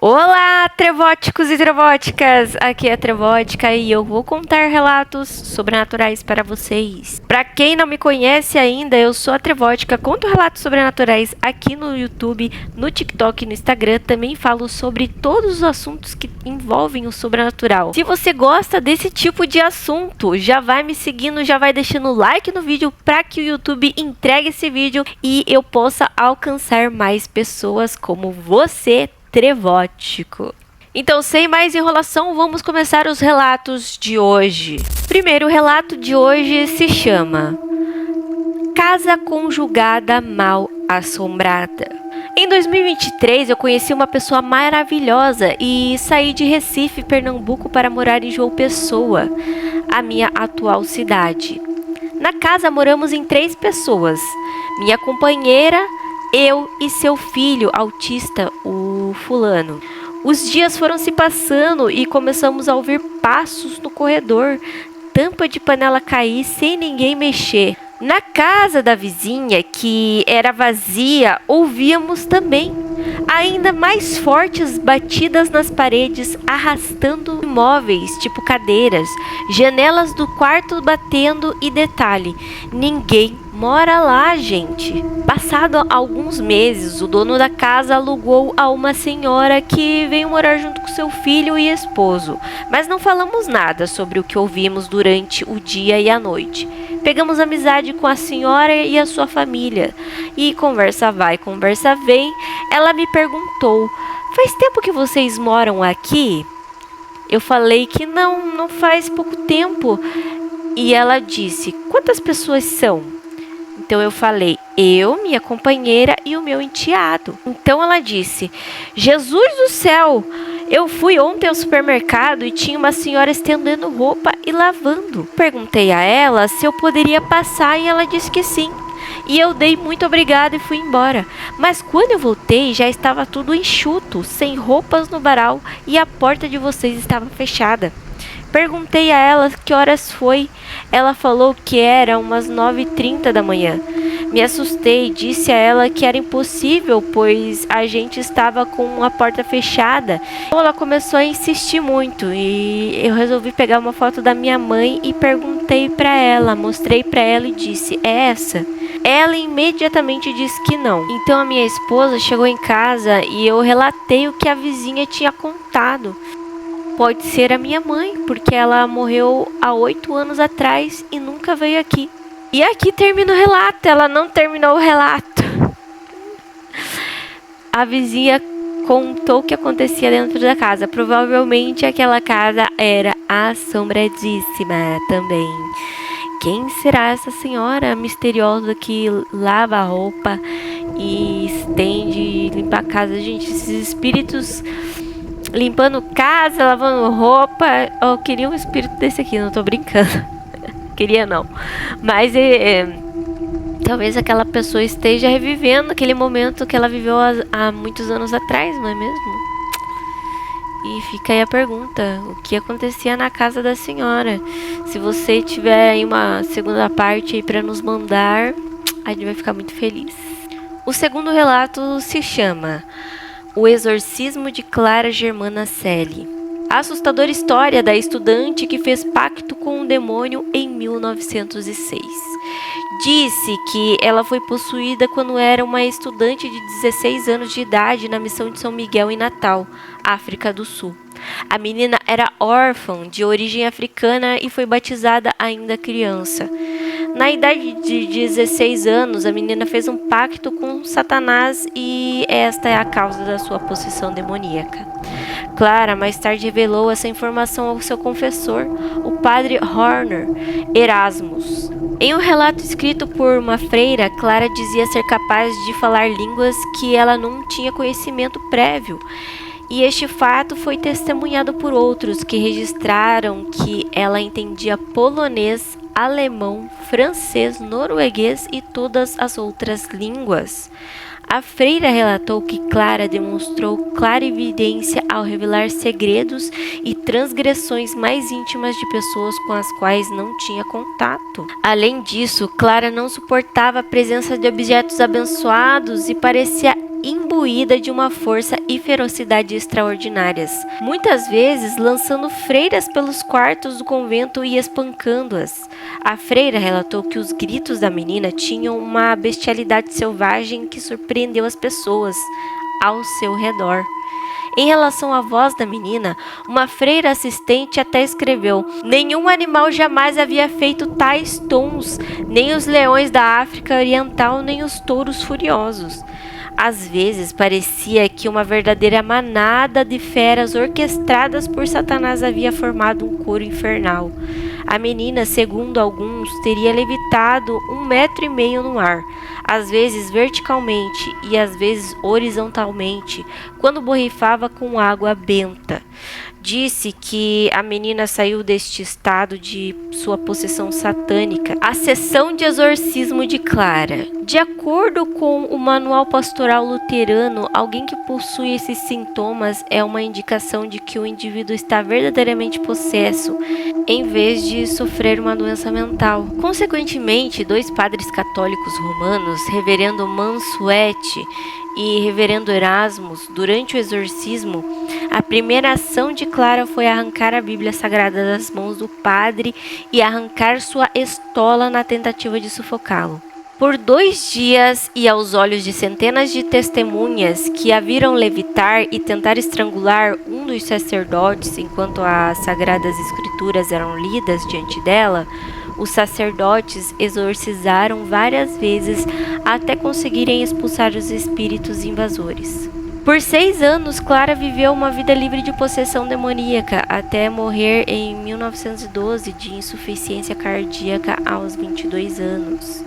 Olá, trevóticos e trevóticas! Aqui é a Trevótica e eu vou contar relatos sobrenaturais para vocês. Para quem não me conhece ainda, eu sou a Trevótica, conto relatos sobrenaturais aqui no YouTube, no TikTok e no Instagram. Também falo sobre todos os assuntos que envolvem o sobrenatural. Se você gosta desse tipo de assunto, já vai me seguindo, já vai deixando like no vídeo para que o YouTube entregue esse vídeo e eu possa alcançar mais pessoas como você, trevótico. Então, sem mais enrolação, vamos começar os relatos de hoje. Primeiro, o relato de hoje se chama Casa Conjugada Mal Assombrada. Em 2023, eu conheci uma pessoa maravilhosa e saí de Recife, Pernambuco, para morar em João Pessoa, a minha atual cidade. Na casa moramos em 3 pessoas: minha companheira, eu e seu filho autista, o fulano. Os dias foram se passando e começamos a ouvir passos no corredor, tampa de panela cair sem ninguém mexer. Na casa da vizinha, que era vazia, ouvíamos também ainda mais fortes batidas nas paredes, arrastando imóveis, tipo cadeiras, janelas do quarto batendo e detalhe, ninguém mora lá, gente. Passado alguns meses, o dono da casa alugou a uma senhora que veio morar junto com seu filho e esposo, mas não falamos nada sobre o que ouvimos durante o dia e a noite. Pegamos amizade com a senhora e a sua família, e conversa vai, conversa vem. Ela me perguntou: faz tempo que vocês moram aqui? Eu falei que não faz pouco tempo. E ela disse: quantas pessoas são? Então eu falei: eu, minha companheira e o meu enteado. Então ela disse: Jesus do céu! Eu fui ontem ao supermercado e tinha uma senhora estendendo roupa e lavando. Perguntei a ela se eu poderia passar e ela disse que sim. E eu dei muito obrigada e fui embora. Mas quando eu voltei, já estava tudo enxuto, sem roupas no varal e a porta de vocês estava fechada. Perguntei a ela que horas foi. Ela falou que era umas 9h30 da manhã. Me assustei e disse a ela que era impossível, pois a gente estava com a porta fechada. Então ela começou a insistir muito e eu resolvi pegar uma foto da minha mãe e perguntei para ela, mostrei para ela e disse: é essa? Ela imediatamente disse que não. Então a minha esposa chegou em casa e eu relatei o que a vizinha tinha contado. Pode ser a minha mãe, porque ela morreu há 8 anos atrás e nunca veio aqui. E aqui termina o relato. Ela não terminou o relato. A vizinha contou o que acontecia dentro da casa. Provavelmente aquela casa era assombradíssima também. Quem será essa senhora misteriosa que lava a roupa e estende, limpa a casa? Gente, esses espíritos limpando casa, lavando roupa. Eu queria um espírito desse aqui, não tô brincando. Queria não. Mas talvez aquela pessoa esteja revivendo aquele momento que ela viveu há muitos anos atrás, não é mesmo? E fica aí a pergunta: o que acontecia na casa da senhora? Se você tiver aí uma segunda parte aí para nos mandar, a gente vai ficar muito feliz. O segundo relato se chama O Exorcismo de Clara Germana Celi. A assustadora história da estudante que fez pacto com o demônio em 1906. Disse que ela foi possuída quando era uma estudante de 16 anos de idade na missão de São Miguel em Natal, África do Sul. A menina era órfã, de origem africana e foi batizada ainda criança. Na idade de 16 anos, a menina fez um pacto com Satanás e esta é a causa da sua possessão demoníaca. Clara mais tarde revelou essa informação ao seu confessor, o padre Horner Erasmus. Em um relato escrito por uma freira, Clara dizia ser capaz de falar línguas que ela não tinha conhecimento prévio. E este fato foi testemunhado por outros que registraram que ela entendia polonês, alemão, francês, norueguês e todas as outras línguas. A freira relatou que Clara demonstrou clarividência ao revelar segredos e transgressões mais íntimas de pessoas com as quais não tinha contato. Além disso, Clara não suportava a presença de objetos abençoados e parecia imbuída de uma força e ferocidade extraordinárias, muitas vezes lançando freiras pelos quartos do convento e espancando-as. A freira relatou que os gritos da menina tinham uma bestialidade selvagem que surpreendeu as pessoas ao seu redor. Em relação à voz da menina, uma freira assistente até escreveu: nenhum animal jamais havia feito tais tons, nem os leões da África Oriental, nem os touros furiosos. Às vezes parecia que uma verdadeira manada de feras orquestradas por Satanás havia formado um coro infernal. A menina, segundo alguns, teria levitado 1,5 metros no ar, às vezes verticalmente e às vezes horizontalmente, quando borrifava com água benta. Disse que a menina saiu deste estado de sua possessão satânica. A sessão de exorcismo de Clara. De acordo com o Manual Pastoral Luterano, alguém que possui esses sintomas é uma indicação de que o indivíduo está verdadeiramente possesso, em vez de sofrer uma doença mental. Consequentemente, 2 padres católicos romanos, Reverendo Mansuetti e Reverendo Erasmus, durante o exorcismo, a primeira ação de Clara foi arrancar a Bíblia Sagrada das mãos do padre e arrancar sua estola na tentativa de sufocá-lo. Por 2 dias, e aos olhos de centenas de testemunhas que a viram levitar e tentar estrangular um dos sacerdotes enquanto as Sagradas Escrituras eram lidas diante dela, os sacerdotes exorcizaram várias vezes até conseguirem expulsar os espíritos invasores. Por 6 anos, Clara viveu uma vida livre de possessão demoníaca, até morrer em 1912 de insuficiência cardíaca aos 22 anos.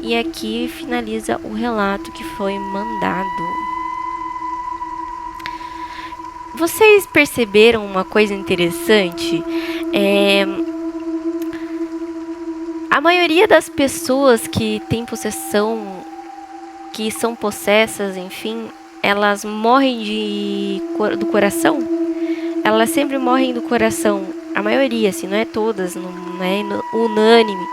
E aqui finaliza o relato que foi mandado. Vocês perceberam uma coisa interessante? A maioria das pessoas que tem possessão, que são possessas, enfim, elas morrem do coração. Elas sempre morrem do coração. A maioria, assim, não é todas, não é unânime.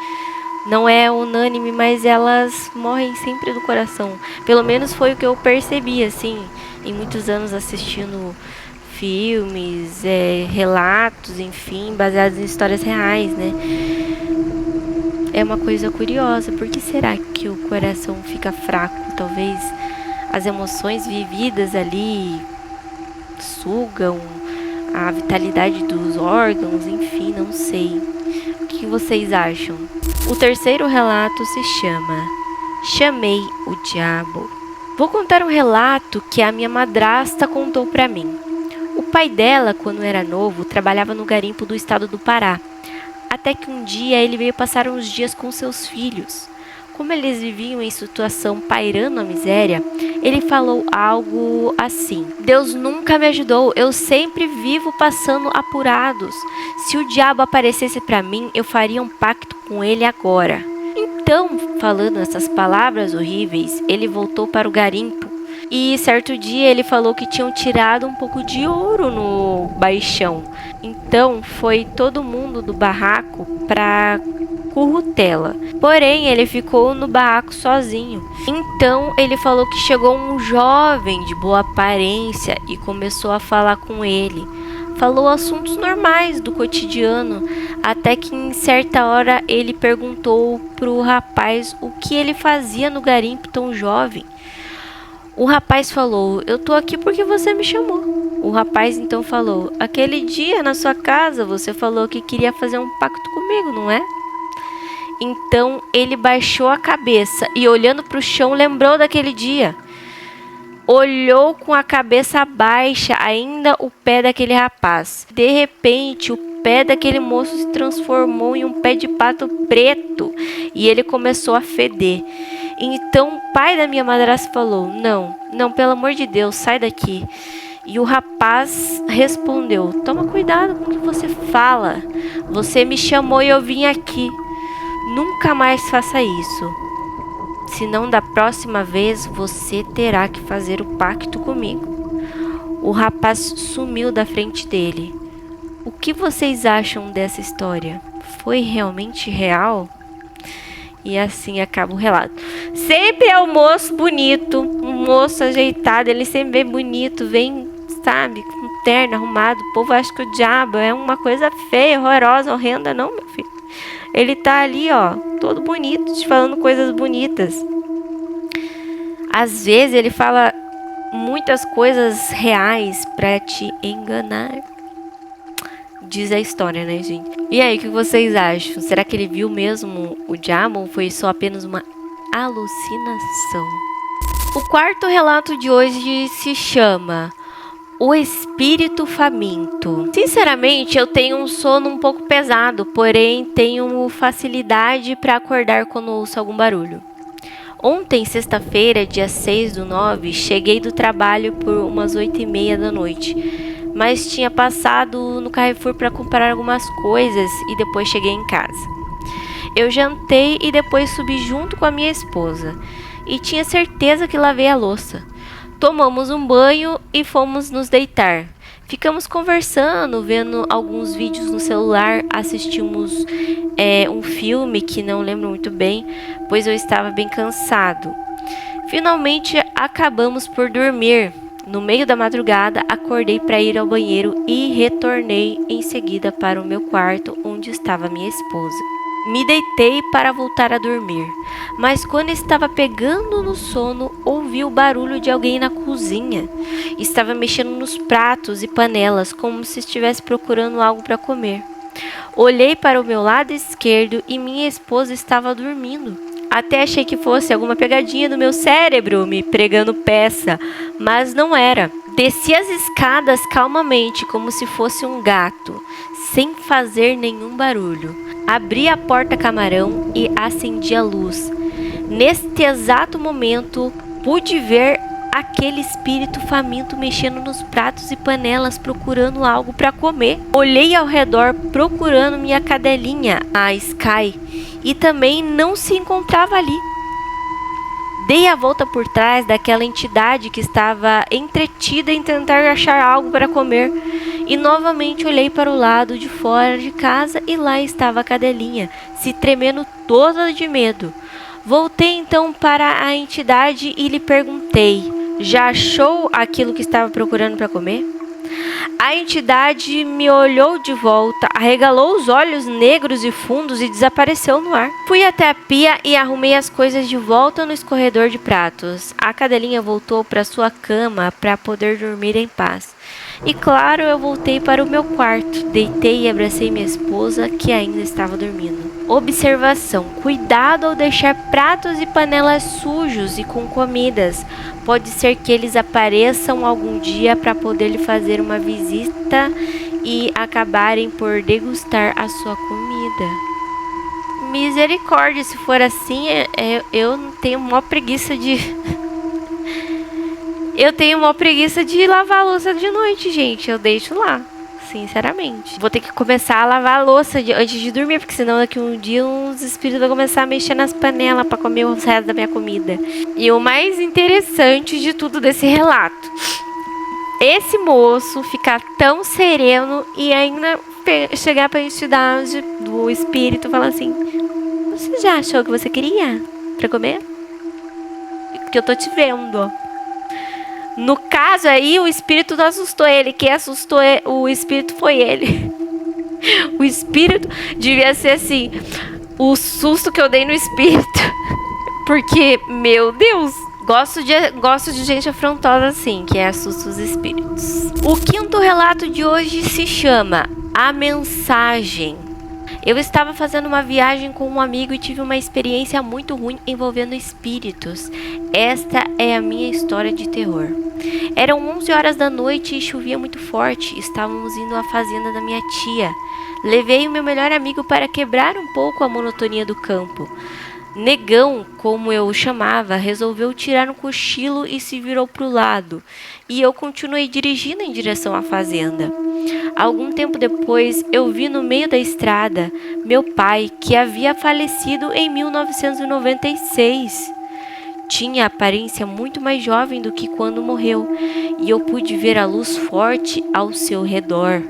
Não é unânime, mas elas morrem sempre do coração. Pelo menos foi o que eu percebi, assim, em muitos anos assistindo filmes, relatos, enfim, baseados em histórias reais, né? É uma coisa curiosa. Por que será que o coração fica fraco? Talvez as emoções vividas ali sugam a vitalidade dos órgãos, enfim, não sei. O que vocês acham? O terceiro relato se chama Chamei o Diabo. Vou contar um relato que a minha madrasta contou para mim. O pai dela, quando era novo, trabalhava no garimpo do estado do Pará. Até que um dia ele veio passar uns dias com seus filhos. Como eles viviam em situação pairando a miséria, ele falou algo assim: Deus nunca me ajudou, eu sempre vivo passando apurados. Se o diabo aparecesse para mim, eu faria um pacto com ele agora. Então, falando essas palavras horríveis, ele voltou para o garimpo. E certo dia ele falou que tinham tirado um pouco de ouro no baixão. Então foi todo mundo do barraco para Currutela. Porém, ele ficou no barraco sozinho. Então ele falou que chegou um jovem de boa aparência e começou a falar com ele. Falou assuntos normais do cotidiano, até que em certa hora ele perguntou pro rapaz o que ele fazia no garimpo tão jovem. O rapaz falou: eu tô aqui porque você me chamou. O rapaz então falou: aquele dia na sua casa você falou que queria fazer um pacto comigo, não é? Então ele baixou a cabeça e, olhando para o chão, lembrou daquele dia. Olhou com a cabeça baixa ainda o pé daquele rapaz. De repente, o pé daquele moço se transformou em um pé de pato preto e ele começou a feder. Então o pai da minha madrasta falou: não, pelo amor de Deus, sai daqui. E o rapaz respondeu: toma cuidado com o que você fala. Você me chamou e eu vim aqui. Nunca mais faça isso. Senão da próxima vez você terá que fazer o pacto comigo. O rapaz sumiu da frente dele. O que vocês acham dessa história? Foi realmente real? E assim acaba o relato. Sempre é um moço bonito, um moço ajeitado, ele sempre vem bonito, vem, sabe, com terno arrumado. O povo acha que o diabo é uma coisa feia, horrorosa, horrenda. Não, meu filho. Ele tá ali, ó, todo bonito, te falando coisas bonitas. Às vezes ele fala muitas coisas reais pra te enganar. Diz a história, né, gente? E aí, o que vocês acham? Será que ele viu mesmo o diabo ou foi só apenas uma alucinação? O quarto relato de hoje se chama O Espírito Faminto. Sinceramente, eu tenho um sono um pouco pesado, porém tenho facilidade para acordar quando ouço algum barulho. Ontem, sexta-feira, dia 6/9, cheguei do trabalho por umas 8h30 da noite, mas tinha passado no Carrefour para comprar algumas coisas e depois cheguei em casa. Eu jantei e depois subi junto com a minha esposa e tinha certeza que lavei a louça. Tomamos um banho e fomos nos deitar. Ficamos conversando, vendo alguns vídeos no celular, assistimos um filme que não lembro muito bem, pois eu estava bem cansado. Finalmente acabamos por dormir. No meio da madrugada, acordei para ir ao banheiro e retornei em seguida para o meu quarto, onde estava minha esposa. Me deitei para voltar a dormir, mas quando estava pegando no sono, ouvi o barulho de alguém na cozinha. Estava mexendo nos pratos e panelas, como se estivesse procurando algo para comer. Olhei para o meu lado esquerdo e minha esposa estava dormindo. Até achei que fosse alguma pegadinha do meu cérebro me pregando peça, mas não era. Desci as escadas calmamente, como se fosse um gato, sem fazer nenhum barulho. Abri a porta camarão e acendi a luz. Neste exato momento, pude ver aquele espírito faminto mexendo nos pratos e panelas, procurando algo para comer. Olhei ao redor procurando minha cadelinha, a Sky, e também não se encontrava ali. Dei a volta por trás daquela entidade que estava entretida em tentar achar algo para comer e novamente olhei para o lado de fora de casa e lá estava a cadelinha, se tremendo toda de medo. Voltei então para a entidade e lhe perguntei: já achou aquilo que estava procurando para comer? A entidade me olhou de volta, arregalou os olhos negros e fundos e desapareceu no ar. Fui até a pia e arrumei as coisas de volta no escorredor de pratos. A cadelinha voltou para sua cama para poder dormir em paz. E claro, eu voltei para o meu quarto, deitei e abracei minha esposa, que ainda estava dormindo. Observação: cuidado ao deixar pratos e panelas sujos e com comidas. Pode ser que eles apareçam algum dia para poder lhe fazer uma visita e acabarem por degustar a sua comida. Misericórdia, se for assim, eu tenho mó preguiça de... Eu tenho mó preguiça de lavar a louça de noite, gente. Eu deixo lá, sinceramente. Vou ter que começar a lavar a louça antes de dormir, porque senão daqui um dia uns espíritos vão começar a mexer nas panelas para comer o resto da minha comida. E o mais interessante de tudo desse relato: esse moço ficar tão sereno e ainda chegar para a entidade do espírito e falar assim: você já achou o que você queria para comer? Porque eu tô te vendo. No caso aí, o espírito não assustou ele. Quem assustou o espírito foi ele. O espírito devia ser assim, o susto que eu dei no espírito. Porque, meu Deus, gosto de gente afrontosa assim, que assusta os espíritos. O quinto relato de hoje se chama A Mensagem. Eu estava fazendo uma viagem com um amigo e tive uma experiência muito ruim envolvendo espíritos. Esta é a minha história de terror. Eram 11 horas da noite e chovia muito forte. Estávamos indo à fazenda da minha tia. Levei o meu melhor amigo para quebrar um pouco a monotonia do campo. Negão, como eu o chamava, resolveu tirar um cochilo e se virou para o lado. E eu continuei dirigindo em direção à fazenda. Algum tempo depois, eu vi no meio da estrada meu pai, que havia falecido em 1996. Tinha aparência muito mais jovem do que quando morreu, e eu pude ver a luz forte ao seu redor.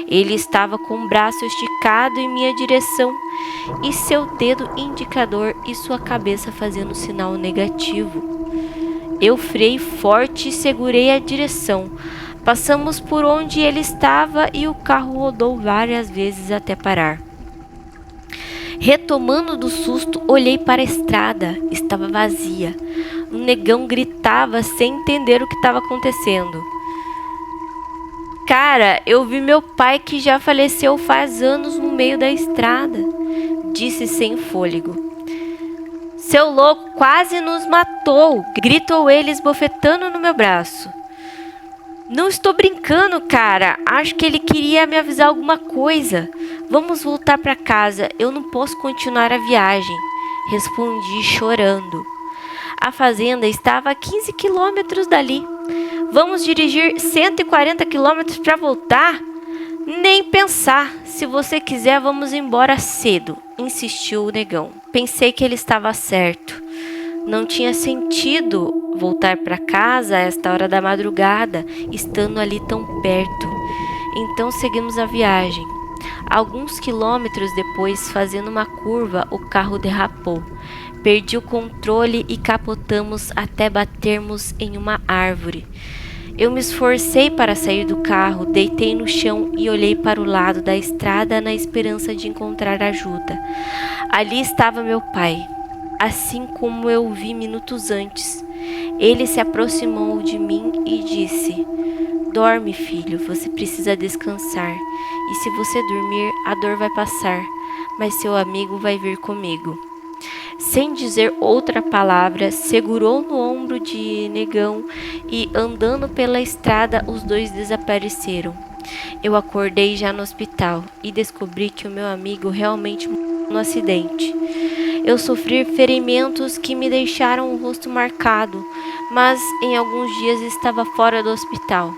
Ele estava com o braço esticado em minha direção, e seu dedo indicador e sua cabeça fazendo sinal negativo. Eu freiei forte e segurei a direção. Passamos por onde ele estava e o carro rodou várias vezes até parar. Retomando do susto, olhei para a estrada. Estava vazia. O negão gritava sem entender o que estava acontecendo. Cara, eu vi meu pai que já faleceu faz anos no meio da estrada, disse sem fôlego. Seu louco quase nos matou, gritou ele esbofetando no meu braço. Não estou brincando, cara. Acho que ele queria me avisar alguma coisa. Vamos voltar para casa. Eu não posso continuar a viagem, respondi chorando. A fazenda estava a 15 quilômetros dali. Vamos dirigir 140 quilômetros para voltar? Nem pensar. Se você quiser, vamos embora cedo, insistiu o negão. Pensei que ele estava certo. Não tinha sentido voltar para casa a esta hora da madrugada, estando ali tão perto. Então seguimos a viagem. Alguns quilômetros depois, fazendo uma curva, o carro derrapou. Perdi o controle e capotamos até batermos em uma árvore. Eu me esforcei para sair do carro, deitei no chão e olhei para o lado da estrada na esperança de encontrar ajuda. Ali estava meu pai, assim como eu o vi minutos antes. Ele se aproximou de mim e disse: Dorme, filho, você precisa descansar. E se você dormir, a dor vai passar, mas seu amigo vai vir comigo. Sem dizer outra palavra, segurou no ombro de negão e, andando pela estrada, os dois desapareceram. Eu acordei já no hospital e descobri que o meu amigo realmente morreu no acidente. Eu sofri ferimentos que me deixaram o rosto marcado, mas em alguns dias estava fora do hospital.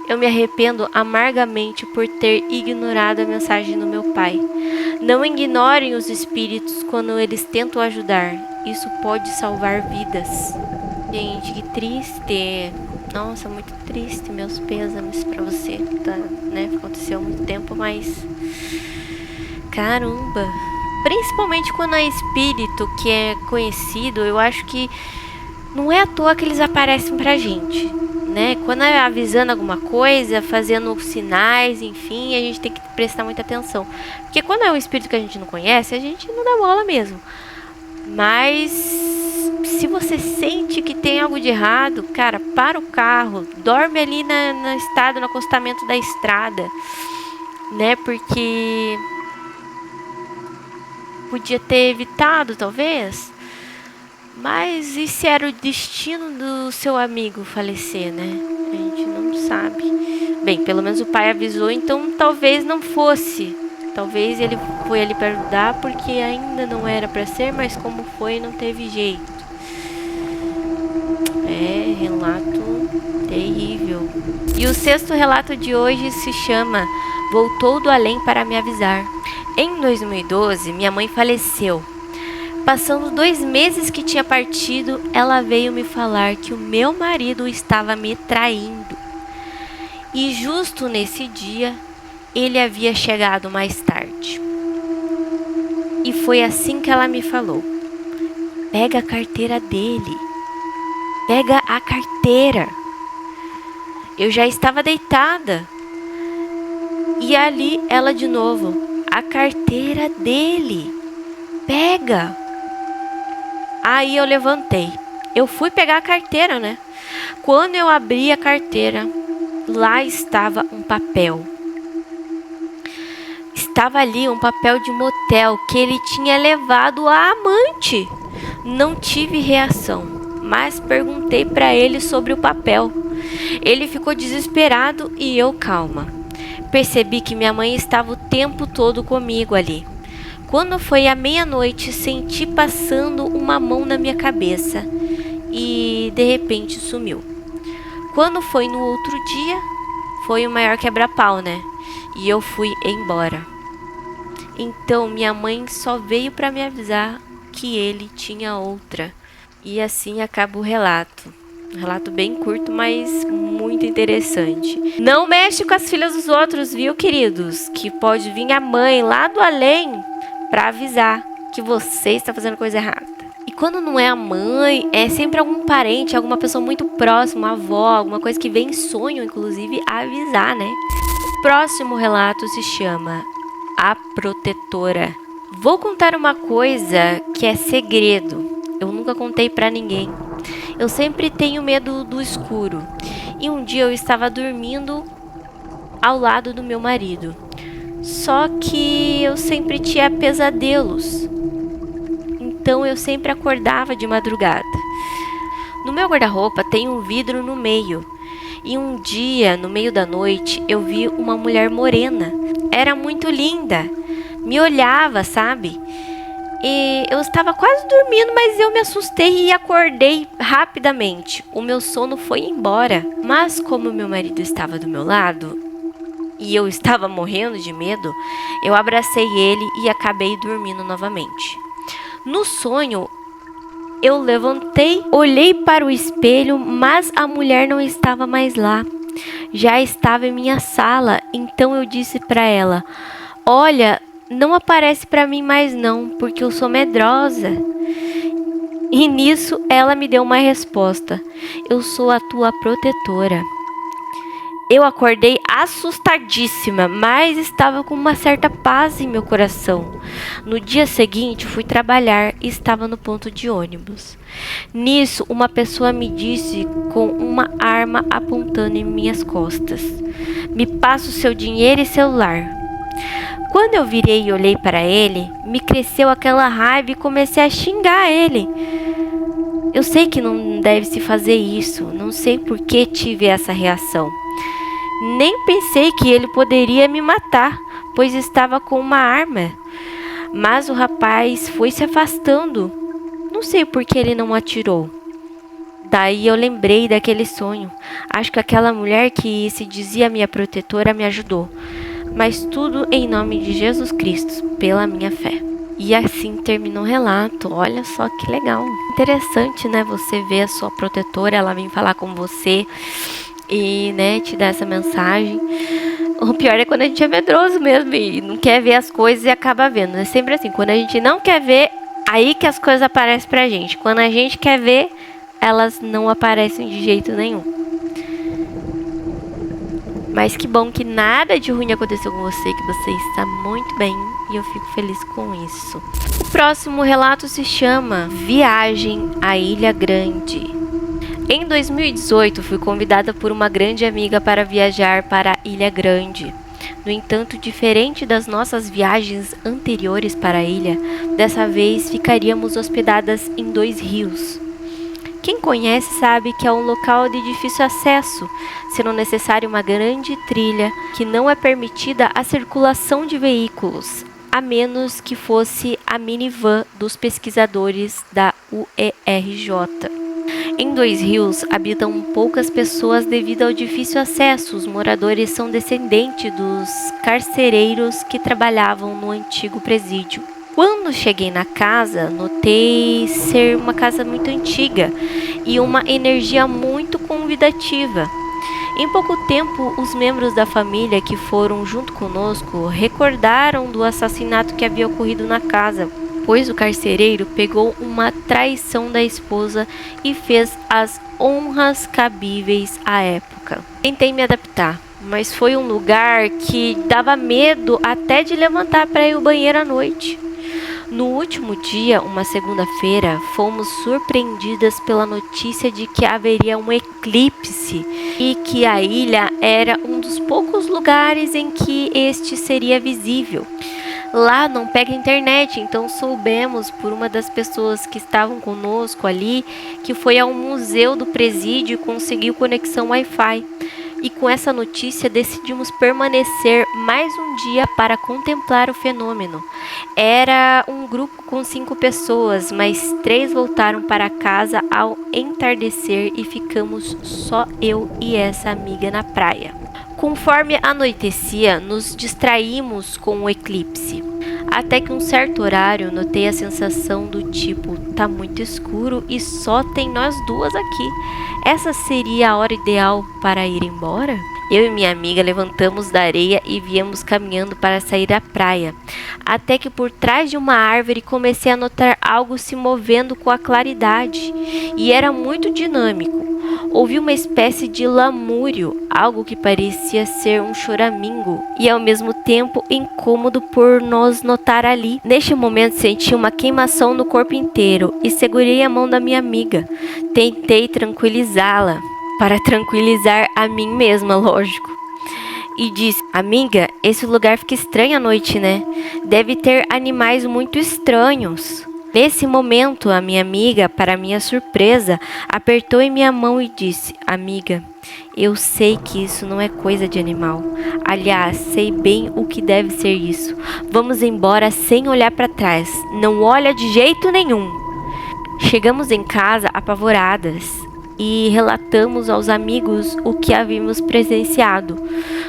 Eu me arrependo amargamente por ter ignorado a mensagem do meu pai. Não ignorem os espíritos quando eles tentam ajudar. Isso pode salvar vidas. Gente, que triste. Nossa, muito triste. Meus pêsames pra você. Tá, né? Aconteceu há muito tempo, mas... Caramba. Principalmente quando é espírito que é conhecido, eu acho que não é à toa que eles aparecem pra gente, né? Quando é avisando alguma coisa, fazendo sinais, enfim, a gente tem que prestar muita atenção. Porque quando é um espírito que a gente não conhece, a gente não dá bola mesmo. Mas se você sente que tem algo de errado, cara, para o carro, dorme ali na estrada, no acostamento da estrada, né? Porque podia ter evitado, talvez. Mas e se era o destino do seu amigo falecer, né? A gente não sabe. Bem, pelo menos o pai avisou, então talvez não fosse. Talvez ele foi ali para ajudar porque ainda não era para ser, mas como foi, não teve jeito. É, relato terrível. E o sexto relato de hoje se chama Voltou do Além para me avisar. Em 2012, minha mãe faleceu. Passando 2 meses que tinha partido, ela veio me falar que o meu marido estava me traindo. E justo nesse dia, ele havia chegado mais tarde. E foi assim que ela me falou: pega a carteira dele. Pega a carteira. Eu já estava deitada. E ali ela de novo: a carteira dele. Pega. Aí eu levantei. Eu fui pegar a carteira, né? Quando eu abri a carteira, lá estava um papel. Estava ali um papel de motel que ele tinha levado a amante. Não tive reação, mas perguntei para ele sobre o papel. Ele ficou desesperado e eu calma. Percebi que minha mãe estava o tempo todo comigo ali. Quando foi à meia-noite, senti passando uma mão na minha cabeça e de repente sumiu. Quando foi no outro dia, foi o maior quebra-pau, né? E eu fui embora. Então minha mãe só veio para me avisar que ele tinha outra. E assim acaba o relato. Um relato bem curto, mas muito interessante. Não mexe com as filhas dos outros, viu, queridos? Que pode vir a mãe lá do além para avisar que você está fazendo coisa errada. E quando não é a mãe, é sempre algum parente, alguma pessoa muito próxima, a avó, alguma coisa que vem em sonho, inclusive, a avisar, né? O próximo relato se chama A Protetora. Vou contar uma coisa que é segredo. Eu nunca contei pra ninguém. Eu sempre tenho medo do escuro. E um dia eu estava dormindo ao lado do meu marido. Só que eu sempre tinha pesadelos. Então eu sempre acordava de madrugada. No meu guarda-roupa tem um vidro no meio. E um dia, no meio da noite, eu vi uma mulher morena. Era muito linda. Me olhava, sabe? E eu estava quase dormindo, mas eu me assustei e acordei rapidamente. O meu sono foi embora. Mas como meu marido estava do meu lado e eu estava morrendo de medo, eu abracei ele e acabei dormindo novamente. No sonho, eu levantei, olhei para o espelho, mas a mulher não estava mais lá. Já estava em minha sala, então eu disse para ela: "Olha, não aparece para mim mais não, porque eu sou medrosa." E nisso ela me deu uma resposta: "Eu sou a tua protetora." Eu acordei assustadíssima, mas estava com uma certa paz em meu coração. No dia seguinte, fui trabalhar e estava no ponto de ônibus. Nisso, uma pessoa me disse com uma arma apontando em minhas costas: "Me passa o seu dinheiro e celular." Quando eu virei e olhei para ele, me cresceu aquela raiva e comecei a xingar ele. Eu sei que não deve se fazer isso, não sei por que tive essa reação. Nem pensei que ele poderia me matar, pois estava com uma arma. Mas o rapaz foi se afastando. Não sei por que ele não atirou. Daí eu lembrei daquele sonho. Acho que aquela mulher que se dizia minha protetora me ajudou. Mas tudo em nome de Jesus Cristo, pela minha fé. E assim termina o relato. Olha só que legal. Interessante, né? Você ver a sua protetora, ela vem falar com você e, né, te dar essa mensagem. O pior é quando a gente é medroso mesmo e não quer ver as coisas e acaba vendo. É sempre assim, quando a gente não quer ver, aí que as coisas aparecem pra gente. Quando a gente quer ver, elas não aparecem de jeito nenhum. Mas que bom que nada de ruim aconteceu com você, que você está muito bem e eu fico feliz com isso. O próximo relato se chama Viagem à Ilha Grande. Em 2018, fui convidada por uma grande amiga para viajar para a Ilha Grande. No entanto, diferente das nossas viagens anteriores para a ilha, dessa vez ficaríamos hospedadas em 2 rios. Quem conhece sabe que é um local de difícil acesso, sendo necessária uma grande trilha que não é permitida a circulação de veículos, a menos que fosse a minivan dos pesquisadores da UERJ. Em 2 rios habitam poucas pessoas devido ao difícil acesso. Os moradores são descendentes dos carcereiros que trabalhavam no antigo presídio. Quando cheguei na casa, notei ser uma casa muito antiga e uma energia muito convidativa. Em pouco tempo, os membros da família que foram junto conosco recordaram do assassinato que havia ocorrido na casa, pois o carcereiro pegou uma traição da esposa e fez as honras cabíveis à época. Tentei me adaptar, mas foi um lugar que dava medo até de levantar para ir ao banheiro à noite. No último dia, uma segunda-feira, fomos surpreendidas pela notícia de que haveria um eclipse e que a ilha era um dos poucos lugares em que este seria visível. Lá não pega internet, então soubemos por uma das pessoas que estavam conosco ali que foi ao museu do presídio e conseguiu conexão Wi-Fi. E com essa notícia decidimos permanecer mais um dia para contemplar o fenômeno. Era um grupo com 5 pessoas, mas 3 voltaram para casa ao entardecer e ficamos só eu e essa amiga na praia. Conforme anoitecia, nos distraímos com o eclipse. Até que um certo horário notei a sensação do tipo, tá muito escuro e só tem nós duas aqui. Essa seria a hora ideal para ir embora? Eu e minha amiga levantamos da areia e viemos caminhando para sair da praia, até que por trás de uma árvore comecei a notar algo se movendo com a claridade, e era muito dinâmico. Ouvi uma espécie de lamúrio, algo que parecia ser um choramingo, e ao mesmo tempo incômodo por nos notar ali. Neste momento senti uma queimação no corpo inteiro e segurei a mão da minha amiga. Tentei tranquilizá-la, para tranquilizar a mim mesma, lógico. E disse: amiga, esse lugar fica estranho à noite, né? Deve ter animais muito estranhos. Nesse momento, a minha amiga, para minha surpresa, apertou em minha mão e disse: amiga, eu sei que isso não é coisa de animal. Aliás, sei bem o que deve ser isso. Vamos embora sem olhar para trás. Não olha de jeito nenhum. Chegamos em casa apavoradas e relatamos aos amigos o que havíamos presenciado.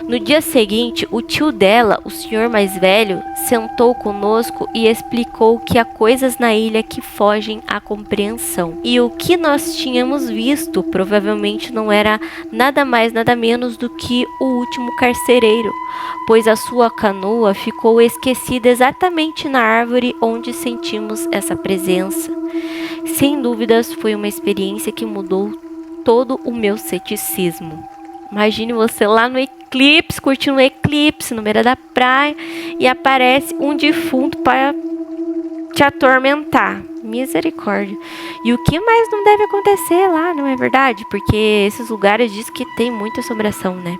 No dia seguinte, o tio dela, o senhor mais velho, sentou conosco e explicou que há coisas na ilha que fogem à compreensão. E o que nós tínhamos visto provavelmente não era nada mais nada menos do que o último carcereiro, pois a sua canoa ficou esquecida exatamente na árvore onde sentimos essa presença. Sem dúvidas, foi uma experiência que mudou todo o meu ceticismo. Imagine você lá no eclipse, curtindo um eclipse no meio da praia, e aparece um defunto para te atormentar. Misericórdia. E o que mais não deve acontecer lá, não é verdade? Porque esses lugares diz que tem muita assombração, né?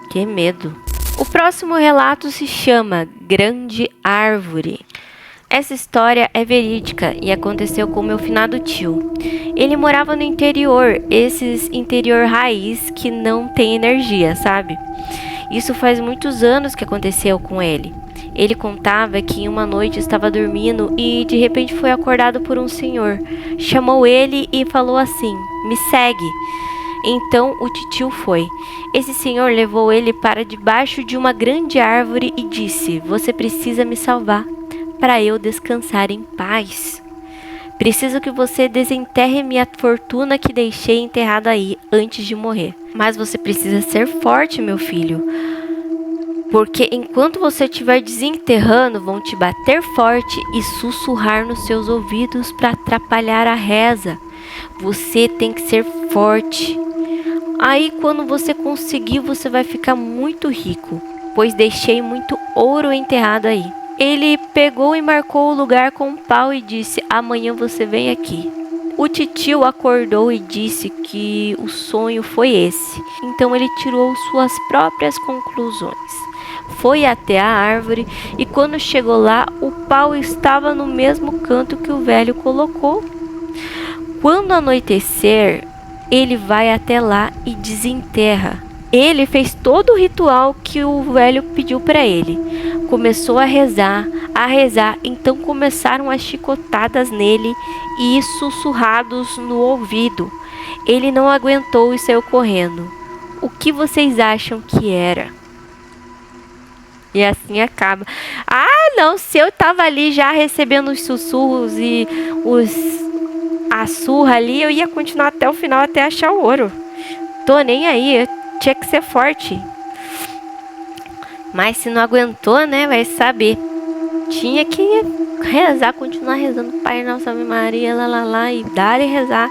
Que medo. O próximo relato se chama Grande Árvore. Essa história é verídica e aconteceu com meu finado tio. Ele morava no interior, esses interior raiz que não tem energia, sabe? Isso faz muitos anos que aconteceu com ele. Ele contava que uma noite estava dormindo e de repente foi acordado por um senhor. Chamou ele e falou assim: me segue. Então o titio foi. Esse senhor levou ele para debaixo de uma grande árvore e disse: você precisa me salvar para eu descansar em paz. Preciso que você desenterre minha fortuna que deixei enterrada aí antes de morrer. Mas você precisa ser forte, meu filho, porque enquanto você estiver desenterrando, vão te bater forte e sussurrar nos seus ouvidos para atrapalhar a reza. Você tem que ser forte. Aí quando você conseguir, você vai ficar muito rico, pois deixei muito ouro enterrado aí. Ele pegou e marcou o lugar com um pau e disse: amanhã você vem aqui. O titio acordou e disse que o sonho foi esse. Então ele tirou suas próprias conclusões. Foi até a árvore e quando chegou lá, o pau estava no mesmo canto que o velho colocou. Quando anoitecer, ele vai até lá e desenterra. Ele fez todo o ritual que o velho pediu para ele. Começou a rezar, então começaram as chicotadas nele e sussurrados no ouvido. Ele não aguentou e saiu correndo. O que vocês acham que era? E assim acaba. Ah, não, se eu tava ali já recebendo os sussurros e a surra ali, eu ia continuar até o final, até achar o ouro. Tô nem aí, tinha que ser forte. Mas se não aguentou, né, vai saber. Tinha que rezar, continuar rezando Pai Nosso, Ave Maria, lá, e dar e rezar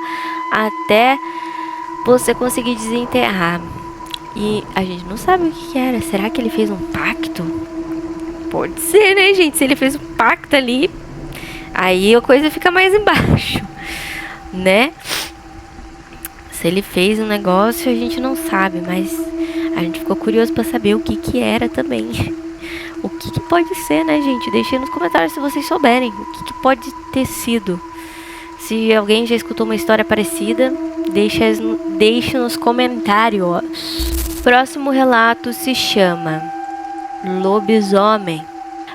até você conseguir desenterrar. E a gente não sabe o que era. Será que ele fez um pacto? Pode ser, né, gente? Se ele fez um pacto ali, aí a coisa fica mais embaixo, né? Se ele fez um negócio, a gente não sabe, mas a gente ficou curioso para saber o que era também. O que pode ser, né, gente? Deixem nos comentários se vocês souberem. O que pode ter sido. Se alguém já escutou uma história parecida, deixe nos comentários. Próximo relato se chama Lobisomem.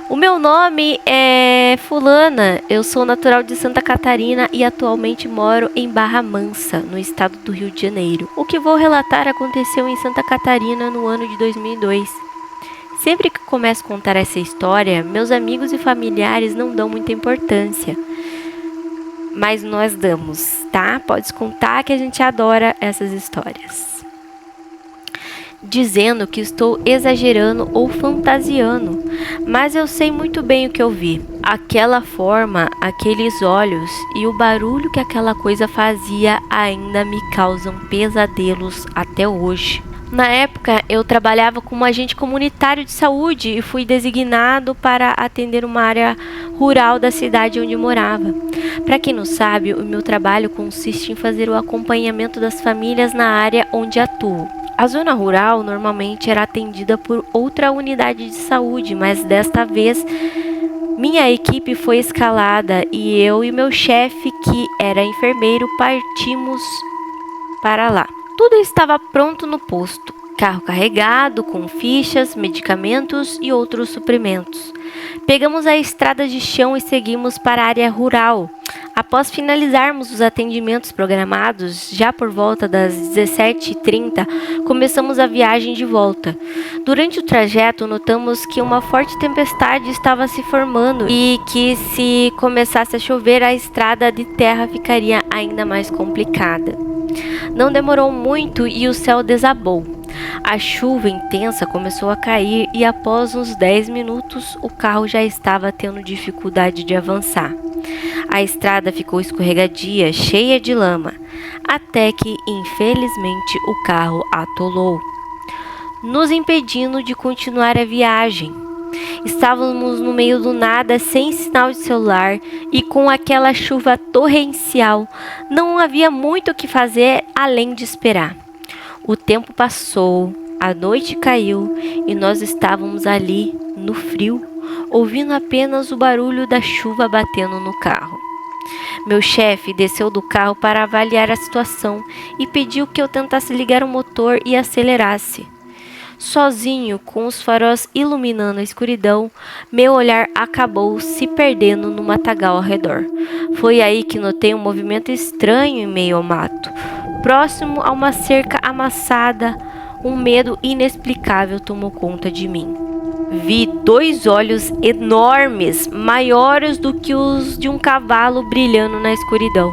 O meu nome é Fulana, eu sou natural de Santa Catarina e atualmente moro em Barra Mansa, no estado do Rio de Janeiro. O que vou relatar aconteceu em Santa Catarina no ano de 2002. Sempre que começo a contar essa história, meus amigos e familiares não dão muita importância. Mas nós damos, tá? Pode contar que a gente adora essas histórias. dizendo que estou exagerando ou fantasiando, mas eu sei muito bem o que eu vi. Aquela forma, aqueles olhos e o barulho que aquela coisa fazia ainda me causam pesadelos até hoje. Na época, eu trabalhava como agente comunitário de saúde e fui designado para atender uma área rural da cidade onde morava. Para quem não sabe, o meu trabalho consiste em fazer o acompanhamento das famílias na área onde atuo. A zona rural normalmente era atendida por outra unidade de saúde, mas desta vez minha equipe foi escalada e eu e meu chefe, que era enfermeiro, partimos para lá. Tudo estava pronto no posto. Carro carregado com fichas, medicamentos e outros suprimentos. Pegamos a estrada de chão e seguimos para a área rural. Após finalizarmos os atendimentos programados, já por volta das 17h30, começamos a viagem de volta. Durante o trajeto, notamos que uma forte tempestade estava se formando e que, se começasse a chover, a estrada de terra ficaria ainda mais complicada. Não demorou muito e o céu desabou. A chuva intensa começou a cair e após uns 10 minutos o carro já estava tendo dificuldade de avançar. A estrada ficou escorregadia, cheia de lama, até que, infelizmente, o carro atolou, nos impedindo de continuar a viagem. Estávamos no meio do nada, sem sinal de celular e com aquela chuva torrencial. Não havia muito o que fazer além de esperar. O tempo passou, a noite caiu e nós estávamos ali, no frio, ouvindo apenas o barulho da chuva batendo no carro. Meu chefe desceu do carro para avaliar a situação e pediu que eu tentasse ligar o motor e acelerasse. Sozinho, com os faróis iluminando a escuridão, meu olhar acabou se perdendo no matagal ao redor. Foi aí que notei um movimento estranho em meio ao mato. Próximo a uma cerca amassada, um medo inexplicável tomou conta de mim. Vi 2 olhos enormes, maiores do que os de um cavalo, brilhando na escuridão.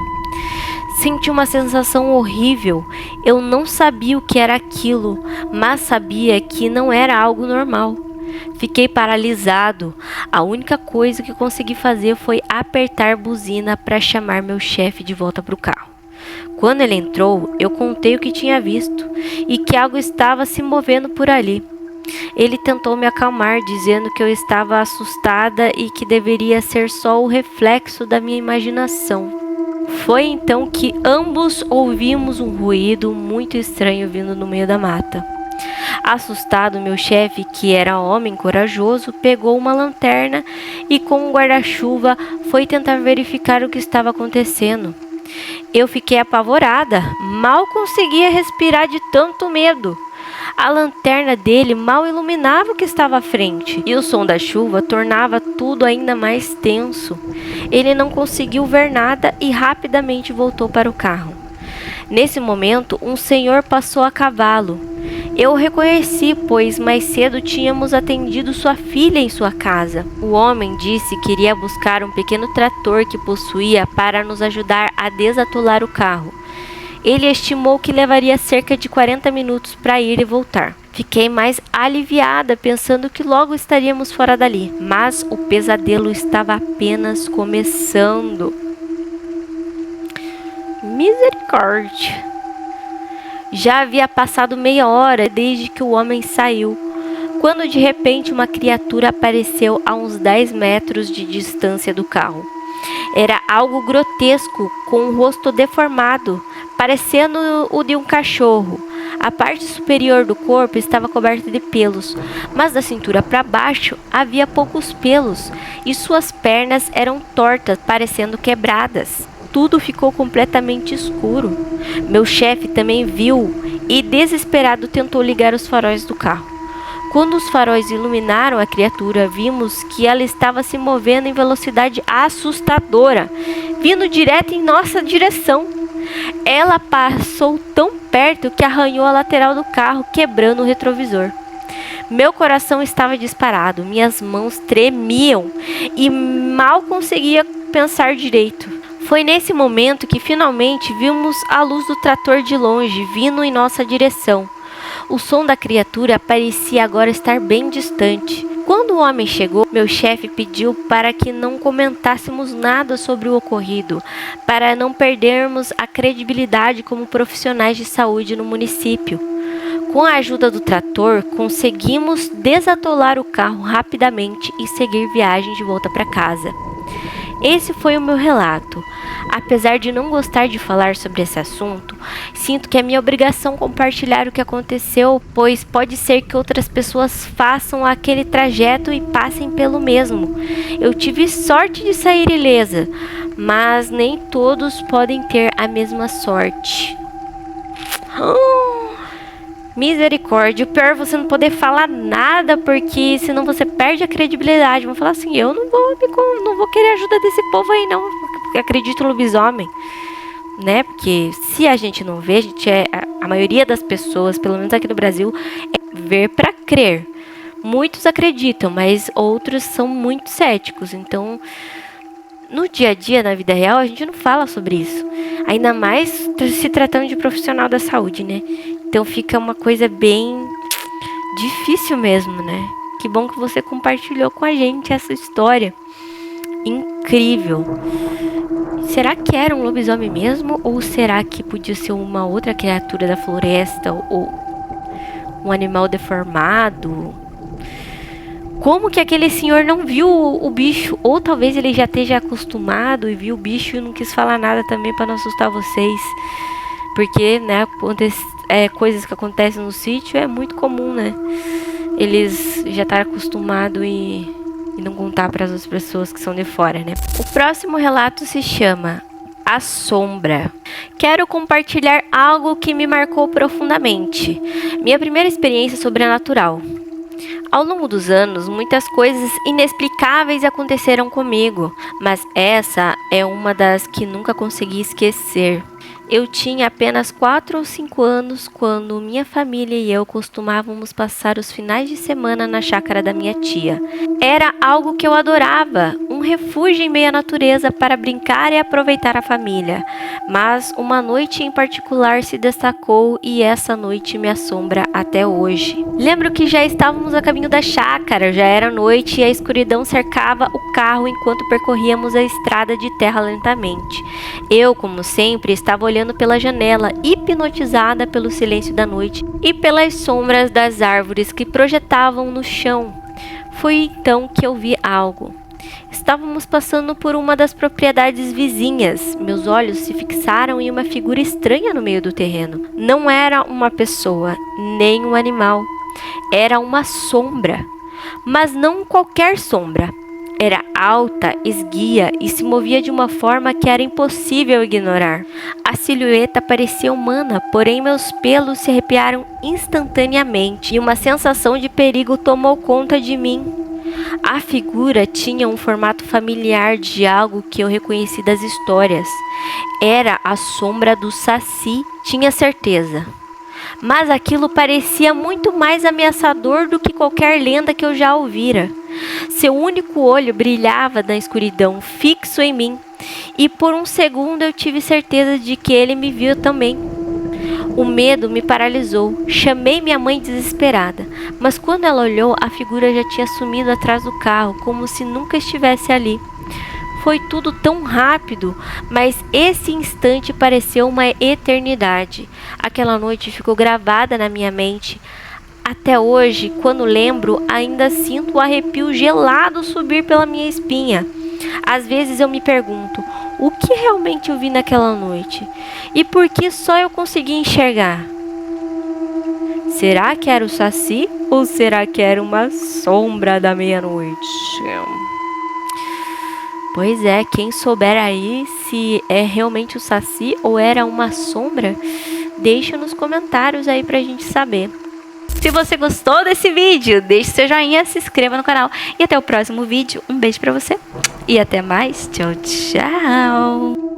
Senti uma sensação horrível. Eu não sabia o que era aquilo, mas sabia que não era algo normal. Fiquei paralisado. A única coisa que consegui fazer foi apertar buzina para chamar meu chefe de volta para o carro. Quando ele entrou, eu contei o que tinha visto e que algo estava se movendo por ali. Ele tentou me acalmar, dizendo que eu estava assustada e que deveria ser só o reflexo da minha imaginação. Foi então que ambos ouvimos um ruído muito estranho vindo do meio da mata. Assustado, meu chefe, que era homem corajoso, pegou uma lanterna e com um guarda-chuva foi tentar verificar o que estava acontecendo. Eu fiquei apavorada, mal conseguia respirar de tanto medo. A lanterna dele mal iluminava o que estava à frente, e o som da chuva tornava tudo ainda mais tenso. Ele não conseguiu ver nada e rapidamente voltou para o carro. Nesse momento, um senhor passou a cavalo. Eu o reconheci, pois mais cedo tínhamos atendido sua filha em sua casa. O homem disse que iria buscar um pequeno trator que possuía para nos ajudar a desatolar o carro. Ele estimou que levaria cerca de 40 minutos para ir e voltar. Fiquei mais aliviada, pensando que logo estaríamos fora dali. Mas o pesadelo estava apenas começando. Misericórdia! Já havia passado meia hora desde que o homem saiu, quando de repente uma criatura apareceu a uns 10 metros de distância do carro. Era algo grotesco, com um rosto deformado, parecendo o de um cachorro. A parte superior do corpo estava coberta de pelos, mas da cintura para baixo havia poucos pelos e suas pernas eram tortas, parecendo quebradas. Tudo ficou completamente escuro. Meu chefe também viu e, desesperado, tentou ligar os faróis do carro. Quando os faróis iluminaram a criatura, vimos que ela estava se movendo em velocidade assustadora, vindo direto em nossa direção. Ela passou tão perto que arranhou a lateral do carro, quebrando o retrovisor. Meu coração estava disparado, minhas mãos tremiam e mal conseguia pensar direito. Foi nesse momento que finalmente vimos a luz do trator de longe, vindo em nossa direção. O som da criatura parecia agora estar bem distante. Quando o homem chegou, meu chefe pediu para que não comentássemos nada sobre o ocorrido, para não perdermos a credibilidade como profissionais de saúde no município. Com a ajuda do trator, conseguimos desatolar o carro rapidamente e seguir viagem de volta para casa. Esse foi o meu relato. Apesar de não gostar de falar sobre esse assunto, sinto que é minha obrigação compartilhar o que aconteceu, pois pode ser que outras pessoas façam aquele trajeto e passem pelo mesmo. Eu tive sorte de sair ilesa, mas nem todos podem ter a mesma sorte. Misericórdia, o pior é você não poder falar nada, porque senão você perde a credibilidade. Vão falar assim, eu não vou querer ajuda desse povo aí não, porque acredito no lobisomem, né? Porque se a gente não vê, a maioria das pessoas, pelo menos aqui no Brasil, é ver para crer. Muitos acreditam, mas outros são muito céticos. Então, no dia a dia, na vida real, a gente não fala sobre isso. Ainda mais se tratando de profissional da saúde, né? Então fica uma coisa bem difícil mesmo, né? Que bom que você compartilhou com a gente essa história. Incrível. Será que era um lobisomem mesmo? Ou será que podia ser uma outra criatura da floresta? Ou um animal deformado? Como que aquele senhor não viu o bicho? Ou talvez ele já esteja acostumado e viu o bicho e não quis falar nada também para não assustar vocês. Porque, né, coisas que acontecem no sítio é muito comum, né? Eles já estão acostumados e não contar para as outras pessoas que são de fora, né? O próximo relato se chama A Sombra. Quero compartilhar algo que me marcou profundamente. Minha primeira experiência sobrenatural. Ao longo dos anos, muitas coisas inexplicáveis aconteceram comigo, mas essa é uma das que nunca consegui esquecer. Eu tinha apenas 4 ou 5 anos quando minha família e eu costumávamos passar os finais de semana na chácara da minha tia. Era algo que eu adorava, um refúgio em meio à natureza para brincar e aproveitar a família. Mas uma noite em particular se destacou e essa noite me assombra até hoje. Lembro que já estávamos a caminho da chácara, já era noite e a escuridão cercava o carro enquanto percorríamos a estrada de terra lentamente. Eu, como sempre, estava olhando pela janela, hipnotizada pelo silêncio da noite e pelas sombras das árvores que projetavam no chão. Foi então que eu vi algo. Estávamos passando por uma das propriedades vizinhas. Meus olhos se fixaram em uma figura estranha no meio do terreno. Não era uma pessoa, nem um animal. Era uma sombra. Mas não qualquer sombra. Era alta, esguia e se movia de uma forma que era impossível ignorar. A silhueta parecia humana, porém meus pelos se arrepiaram instantaneamente e uma sensação de perigo tomou conta de mim. A figura tinha um formato familiar de algo que eu reconheci das histórias. Era a sombra do Saci, tinha certeza. Mas aquilo parecia muito mais ameaçador do que qualquer lenda que eu já ouvira. Seu único olho brilhava na escuridão, fixo em mim, e por um segundo eu tive certeza de que ele me viu também. O medo me paralisou. Chamei minha mãe desesperada, mas quando ela olhou, a figura já tinha sumido atrás do carro, como se nunca estivesse ali. Foi tudo tão rápido, mas esse instante pareceu uma eternidade. Aquela noite ficou gravada na minha mente. Até hoje, quando lembro, ainda sinto o arrepio gelado subir pela minha espinha. Às vezes eu me pergunto, o que realmente eu vi naquela noite? E por que só eu consegui enxergar? Será que era o Saci ou será que era uma sombra da meia-noite? Pois é, quem souber aí se é realmente o Saci ou era uma sombra, deixa nos comentários aí pra gente saber. Se você gostou desse vídeo, deixe seu joinha, se inscreva no canal e até o próximo vídeo. Um beijo pra você e até mais. Tchau, tchau!